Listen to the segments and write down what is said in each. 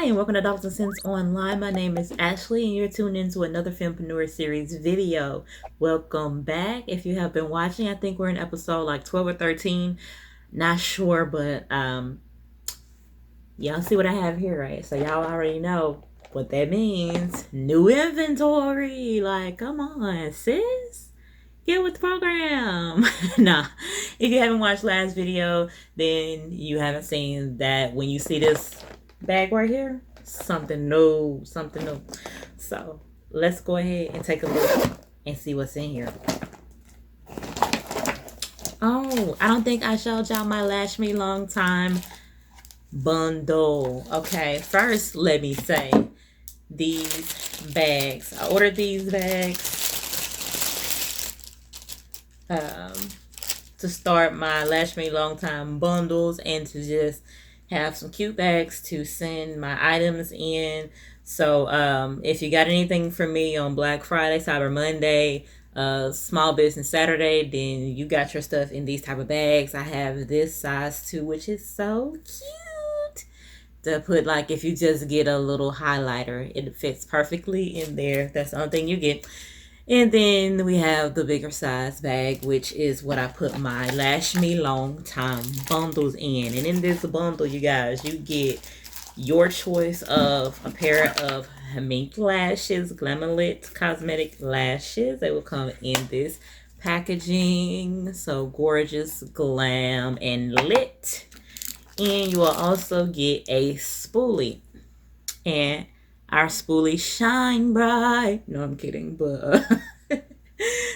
and welcome to Dollars and Cents Online. My name is Ashley, and you're tuned into another Filmpreneur Series video. Welcome back. If you have been watching, I think we're in episode like 12 or 13. Not sure, but y'all see what I have here, right? So y'all already know what that means. New inventory. Like, come on, sis. Get with the program. Nah, if you haven't watched last video, then you haven't seen that when you see this bag right here, something new. So let's go ahead and take a look and see what's in here. Oh, I don't think I showed y'all my Lash Me Long Time bundle. Okay, first let me say these bags. I ordered these bags to start my Lash Me Long Time bundles and to just have some cute bags to send my items in. So if you got anything for me on Black Friday, Cyber Monday, Small Business Saturday, then you got your stuff in these type of bags. I have this size too, which is so cute to put, like, if you just get a little highlighter, it fits perfectly in there. That's the only thing you get. And then we have the bigger size bag, which is what I put my Lash Me Long Time bundles in. And in this bundle, you guys, you get your choice of a pair of mink lashes, Glamourlit cosmetic lashes. They will come in this packaging. So gorgeous, glam, and lit. And you will also get a spoolie. And our spoolies shine bright. No, I'm kidding, but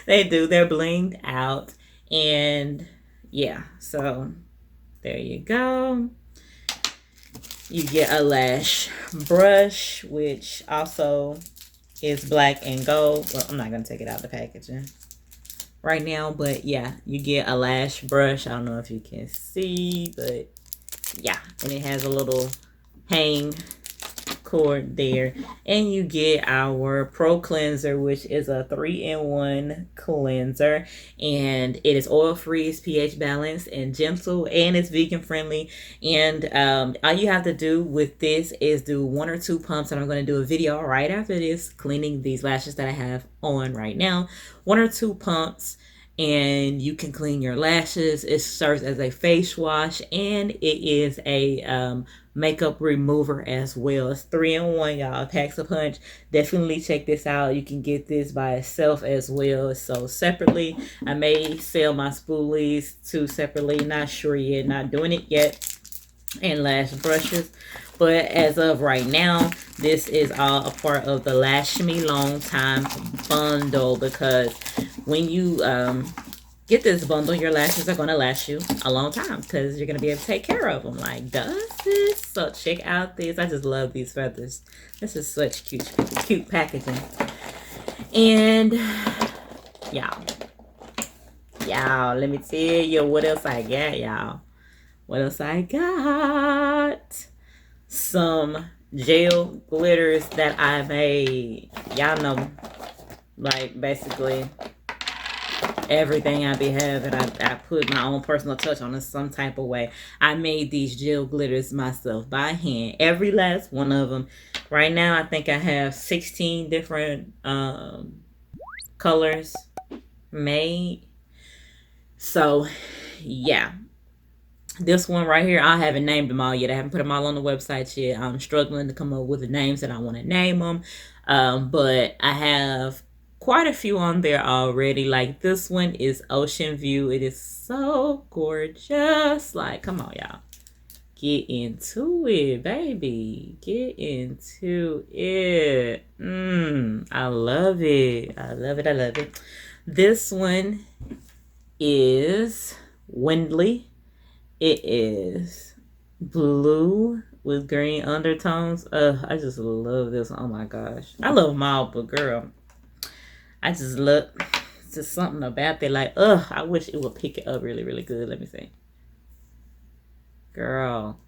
they do. They're blinged out. And yeah, so there you go. You get a lash brush, which also is black and gold. Well, I'm not going to take it out of the packaging right now, but yeah, you get a lash brush. I don't know if you can see, but yeah, and it has a little hang cord there. And you get our Pro Cleanser, which is a 3-in-1 cleanser, and it is oil free, it's pH balanced and gentle, and it's vegan friendly. And all you have to do with this is do 1 or 2 pumps, and I'm going to do a video right after this cleaning these lashes that I have on right now. 1 or 2 pumps and you can clean your lashes. It serves as a face wash, and it is a makeup remover as well. It's 3-in-1, y'all. Packs a punch. Definitely check this out. You can get this by itself as well. So separately, I may sell my spoolies too separately. Not sure yet. Not doing it yet. And lash brushes. But as of right now, this is all a part of the Lash Me Long Time bundle, because when you get this bundle, your lashes are going to last you a long time because you're going to be able to take care of them. Like, does this? So check out this. I just love these feathers. This is such cute packaging. And y'all, let me tell you what else I got, y'all. What else I got? Some gel glitters that I made. Y'all know, like, basically everything I be having, I put my own personal touch on it some type of way. I made these gel glitters myself by hand. Every last one of them. Right now, I think I have 16 different colors made. So, yeah. This one right here, I haven't named them all yet. I haven't put them all on the website yet. I'm struggling to come up with the names that I want to name them. But I have quite a few on there already. Like, this one is Ocean View. It is so gorgeous. Like, come on, y'all. Get into it, baby. Get into it. I love it. I love it. I love it. This one is Windley. It is blue with green undertones. I just love this. Oh my gosh. I love them all, but girl, I just love just something about that. Like, I wish it would pick it up really, really good. Let me see. Girl.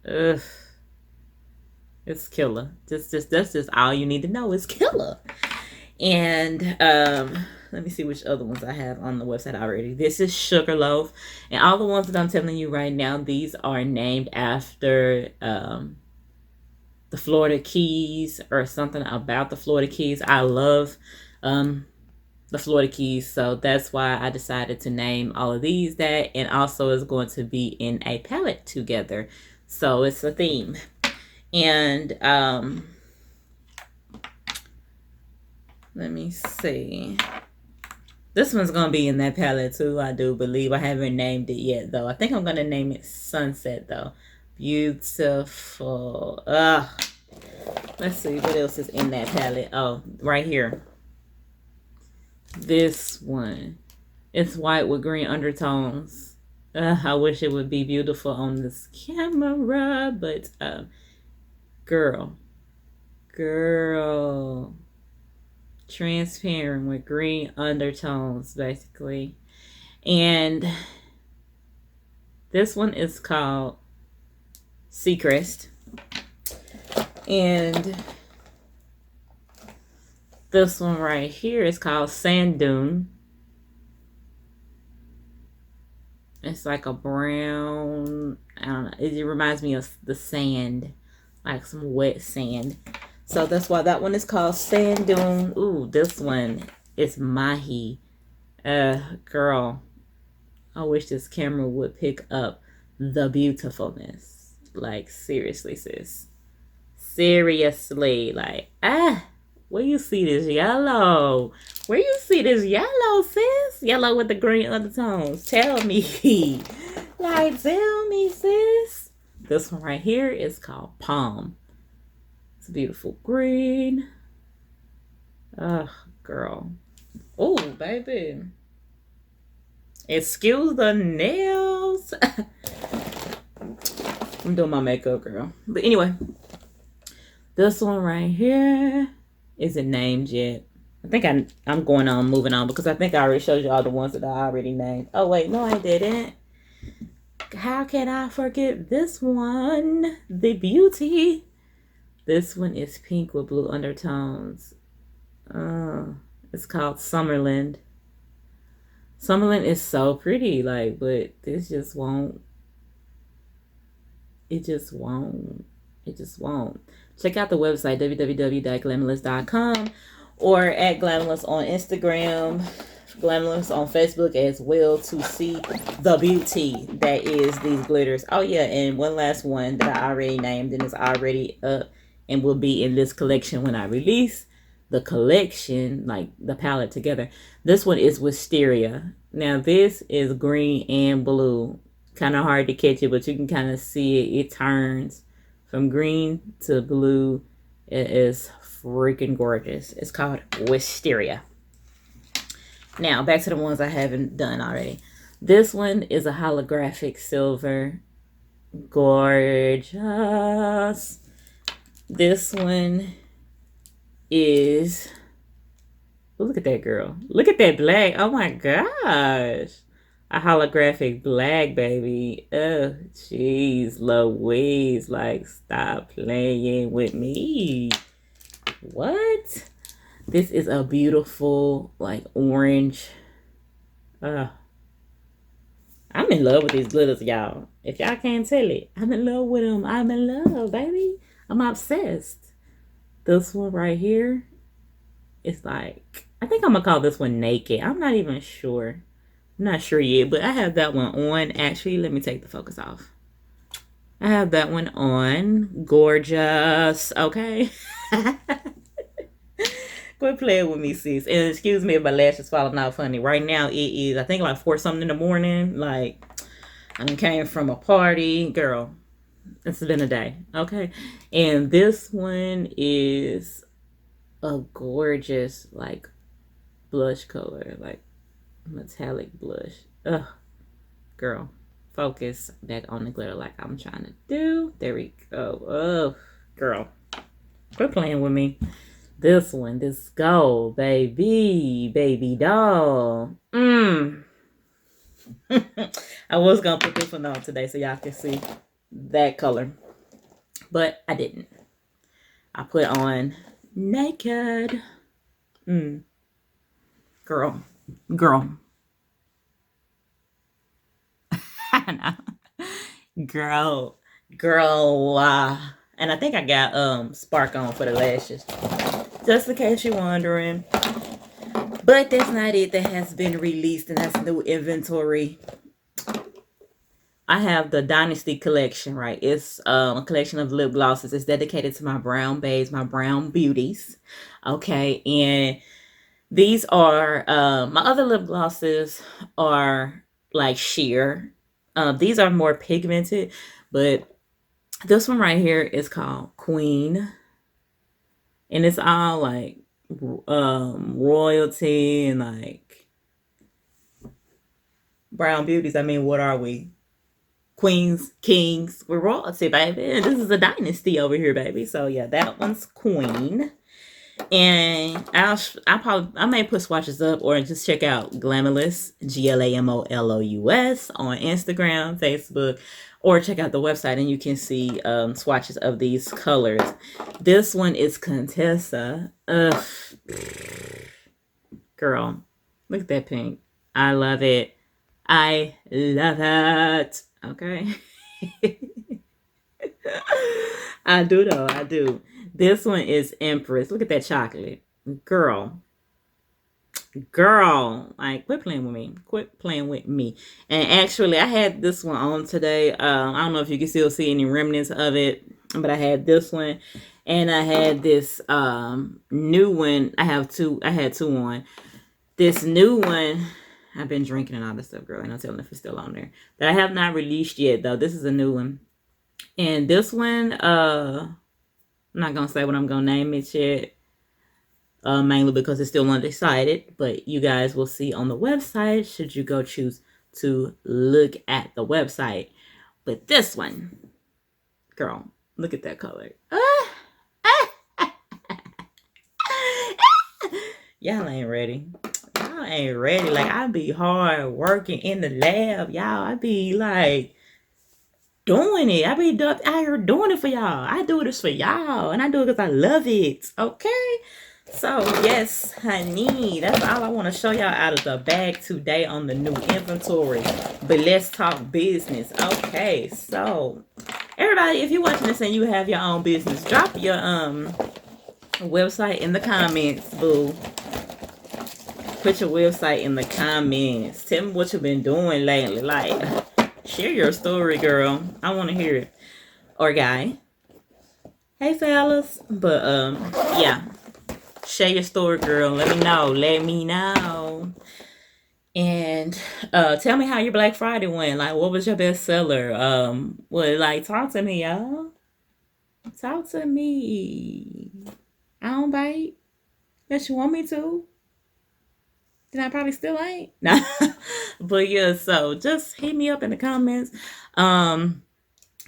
Ugh. It's killer. That's just all you need to know. It's killer. And let me see which other ones I have on the website already. This is Sugarloaf. And all the ones that I'm telling you right now, these are named after the Florida Keys or something about the Florida Keys. I love the Florida Keys, so that's why I decided to name all of these that, and also is going to be in a palette together. So it's a theme. And let me see. This one's going to be in that palette too, I do believe. I haven't named it yet, though. I think I'm going to name it Sunset, though. Beautiful. Let's see what else is in that palette. Oh, right here. This one. It's white with green undertones. I wish it would be beautiful on this camera, but girl. Transparent with green undertones, basically. And this one is called Seacrest. And this one right here is called Sand Dune. It's like a brown, I don't know, it reminds me of the sand, like some wet sand. So that's why that one is called Sand Dune. Ooh, this one is Mahi. Girl, I wish this camera would pick up the beautifulness. Like, seriously, sis. Seriously, like, where you see this yellow? Where you see this yellow, sis? Yellow with the green undertones. Tell me. Like, tell me, sis. This one right here is called Palm. It's a beautiful green. Girl. Oh, baby. Excuse the nails. I'm doing my makeup, girl. But anyway, this one right here isn't named yet. I think I'm going on, moving on, because I think I already showed you all the ones that I already named. Oh, wait, no, I didn't. How can I forget this one? The Beauty. This one is pink with blue undertones. It's called Summerland. Summerland is so pretty, like, but this just won't. It just won't. It just won't. Check out the website, www.glamorous.com, or at Glamorous on Instagram, Glamorous on Facebook as well, to see the beauty that is these glitters. Oh, yeah, and one last one that I already named and is already up and will be in this collection when I release the collection, like the palette together. This one is Wisteria. Now, this is green and blue. Kind of hard to catch it, but you can kind of see it. It turns from green to blue. It is freaking gorgeous. It's called Wisteria. Now, back to the ones I haven't done already. This one is a holographic silver. Gorgeous. This one is... Oh, look at that girl. Look at that black. Oh, my gosh. A holographic black, baby. Oh, jeez, Louise. Like, stop playing with me. What? This is a beautiful, like, orange. I'm in love with these glitters, y'all. If y'all can't tell it, I'm in love with them. I'm in love, baby. I'm obsessed. This one right here is like, I think I'm going to call this one Naked. I'm not even sure. I'm not sure yet, but I have that one on. Actually, let me take the focus off. I have that one on. Gorgeous. Okay. Quit playing with me, sis. And excuse me if my lash is falling out funny. Right now, it is, I think, like 4 something in the morning. Like, I came from a party. Girl, it's been a day. Okay. And this one is a gorgeous, like, blush color. Like, metallic blush. Ugh, girl, focus back on the glitter like I'm trying to do. There we go. Oh, girl, quit playing with me. This one, this gold, baby doll. I was gonna put this one on today so y'all can see that color, but I didn't. I put on Naked. Girl. Girl. I know. Girl. Girl. And I think I got Spark on for the lashes. Just in case you're wondering. But that's not it. That has been released and that's new inventory. I have the Dynasty collection, right? It's a collection of lip glosses. It's dedicated to my brown babes, my brown beauties. Okay, and these are my other lip glosses are like sheer. These are more pigmented, but this one right here is called Queen, and it's all like royalty and like brown beauties. I mean, what are we? Queens, kings, we're royalty, baby. And this is a dynasty over here, baby. So yeah, that one's Queen. And I may put swatches up or just check out Glamolous, GLAMOLOUS on Instagram, Facebook, or check out the website and you can see swatches of these colors. This one is Contessa. Ugh. Girl, look at that pink. I love it. I love it. Okay. I do though. I do. This one is Empress. Look at that chocolate. Girl. Girl. Like, quit playing with me. Quit playing with me. And actually, I had this one on today. I don't know if you can still see any remnants of it, but I had this one. And I had this new one. I had two on. This new one, I've been drinking and all this stuff, girl. And I'm telling if it's still on there. That I have not released yet, though. This is a new one. And this one, I'm not going to say what I'm going to name it yet. Mainly because it's still undecided. But you guys will see on the website should you go choose to look at the website. But this one, girl, look at that color. Y'all ain't ready. Y'all ain't ready. Like, I be hard working in the lab, y'all. I be like doing it. I be out here doing it for y'all. I do this for y'all, and I do it because I love it. Okay. So yes, honey, that's all I want to show y'all out of the bag today on the new inventory. But let's talk business. Okay, so everybody, if you're watching this and you have your own business, drop your website in the comments, boo. Put your website in the comments. Tell me what you've been doing lately. Like, share your story, girl. I want to hear it. Or guy. Hey, fellas. But, yeah. Share your story, girl. Let me know. Let me know. And tell me how your Black Friday went. Like, what was your best seller? Like, talk to me, y'all. Talk to me. I don't bite. Unless you want me to. Then I probably still ain't. Nah. But yeah, so just hit me up in the comments. I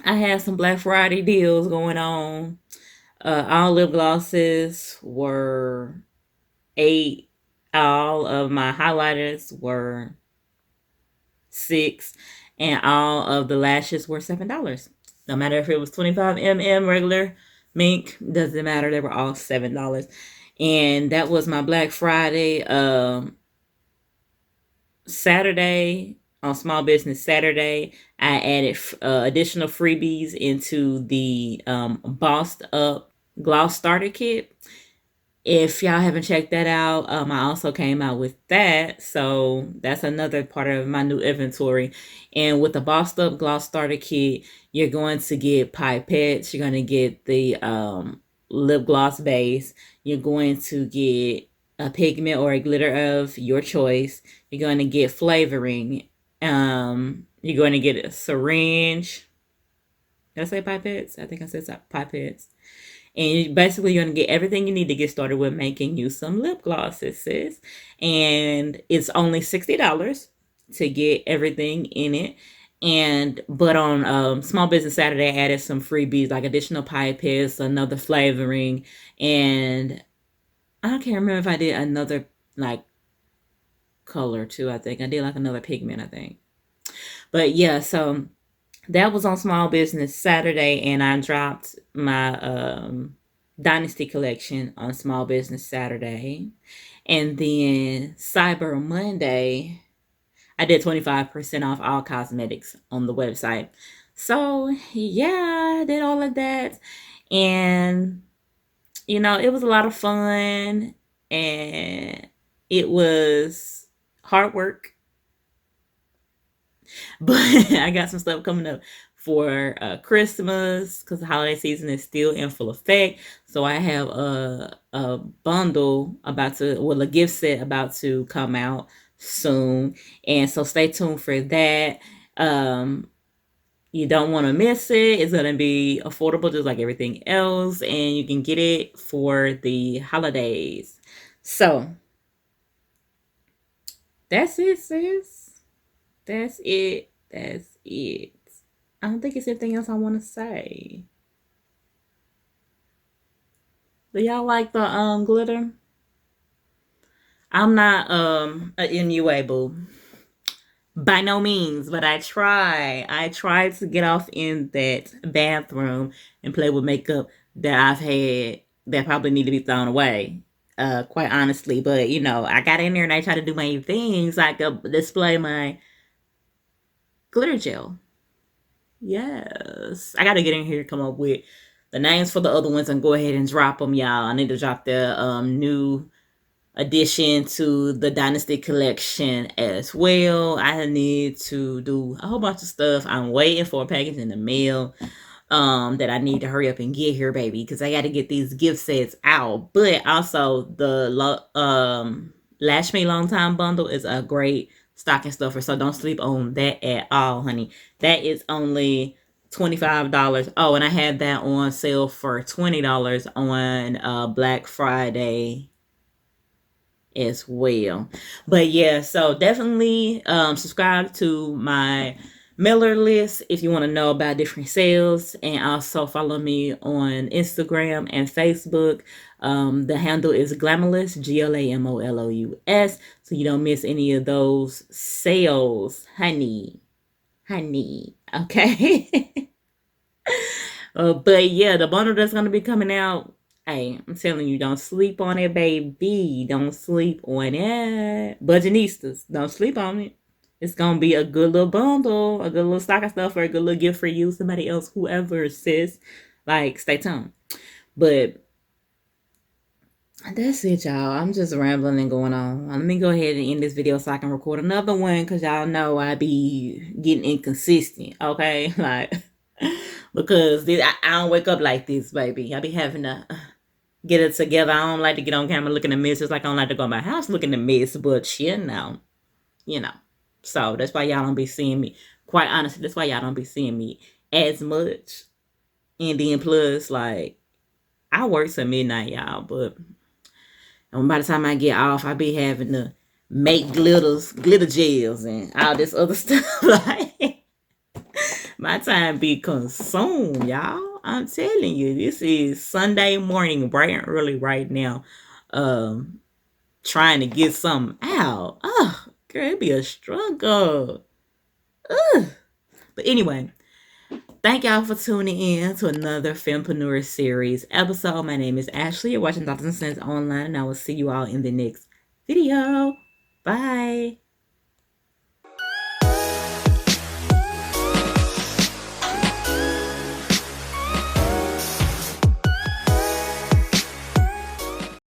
had some Black Friday deals going on. All lip glosses were $8. All of my highlighters were $6. And all of the lashes were $7. No matter if it was 25 regular, mink, doesn't matter. They were all $7. And that was my Black Friday. Saturday, on Small Business Saturday, I added additional freebies into the Bossed Up Gloss Starter Kit. If y'all haven't checked that out, I also came out with that. So that's another part of my new inventory. And with the Bossed Up Gloss Starter Kit, you're going to get pipettes. You're going to get the lip gloss base. You're going to get a pigment or a glitter of your choice. You're going to get flavoring. You're going to get a syringe. Did I say pipettes? I think I said pipettes. And basically, you're going to get everything you need to get started with making you some lip glosses, sis. And it's only $60 to get everything in it. But on Small Business Saturday, I added some freebies like additional pipettes, another flavoring, and I can't remember if I did another like color too. I think I did like another pigment, I think. But yeah, so that was on Small Business Saturday, and I dropped my Dynasty collection on Small Business Saturday. And then Cyber Monday, I did 25% off all cosmetics on the website. So, yeah, I did all of that. And, it was a lot of fun. And it was hard work. But I got some stuff coming up for Christmas because the holiday season is still in full effect. So I have a bundle a gift set about to come out soon. And so stay tuned for that. You don't want to miss it. It's going to be affordable just like everything else. And you can get it for the holidays. So that's it, sis. That's it. That's it. I don't think it's anything else I want to say. Do y'all like the glitter? I'm not a MUA boo. By no means, but I try. I try to get off in that bathroom and play with makeup that I've had that probably need to be thrown away. Quite honestly, but I got in there and I try to do my things like display my glitter gel. Yes. I got to get in here, come up with the names for the other ones and go ahead and drop them, y'all. I need to drop the new addition to the Dynasty collection as well. I need to do a whole bunch of stuff. I'm waiting for a package in the mail that I need to hurry up and get here, baby, because I got to get these gift sets out. But also the Lash Me Long Time bundle is a great stocking stuffer, so don't sleep on that at all, honey. That is only $25. Oh, and I had that on sale for $20 on Black Friday as well. But yeah, so definitely subscribe to my mailer list if you want to know about different sales, and also follow me on Instagram and Facebook. The handle is Glamolous, Glamolous, so you don't miss any of those sales, honey. Okay. But yeah, the bundle that's going to be coming out, hey, I'm telling you, don't sleep on it, baby. Don't sleep on it. Budgetistas, don't sleep on it. It's going to be a good little bundle, a good little stock of stuff, or a good little gift for you, somebody else, whoever, sis. Like, stay tuned. But that's it, y'all. I'm just rambling and going on. Let me go ahead and end this video so I can record another one, because y'all know I be getting inconsistent, okay? Like, because I don't wake up like this, baby. I be having to get it together. I don't like to get on camera looking a mess. It's like I don't like to go in my house looking a mess, but you know. So that's why y'all don't be seeing me. Quite honestly, that's why y'all don't be seeing me as much. And then plus, like, I work till midnight, y'all, but by the time I get off, I be having to make glitter gels, and all this other stuff. Like, my time be consumed, y'all. I'm telling you, this is Sunday morning, bright and early right now. Trying to get something out. Oh, girl, it be a struggle. Ugh. But anyway, thank y'all for tuning in to another Fempreneur series episode. My name is Ashley. You're watching Dollars and Cents Online, and I will see you all in the next video. Bye.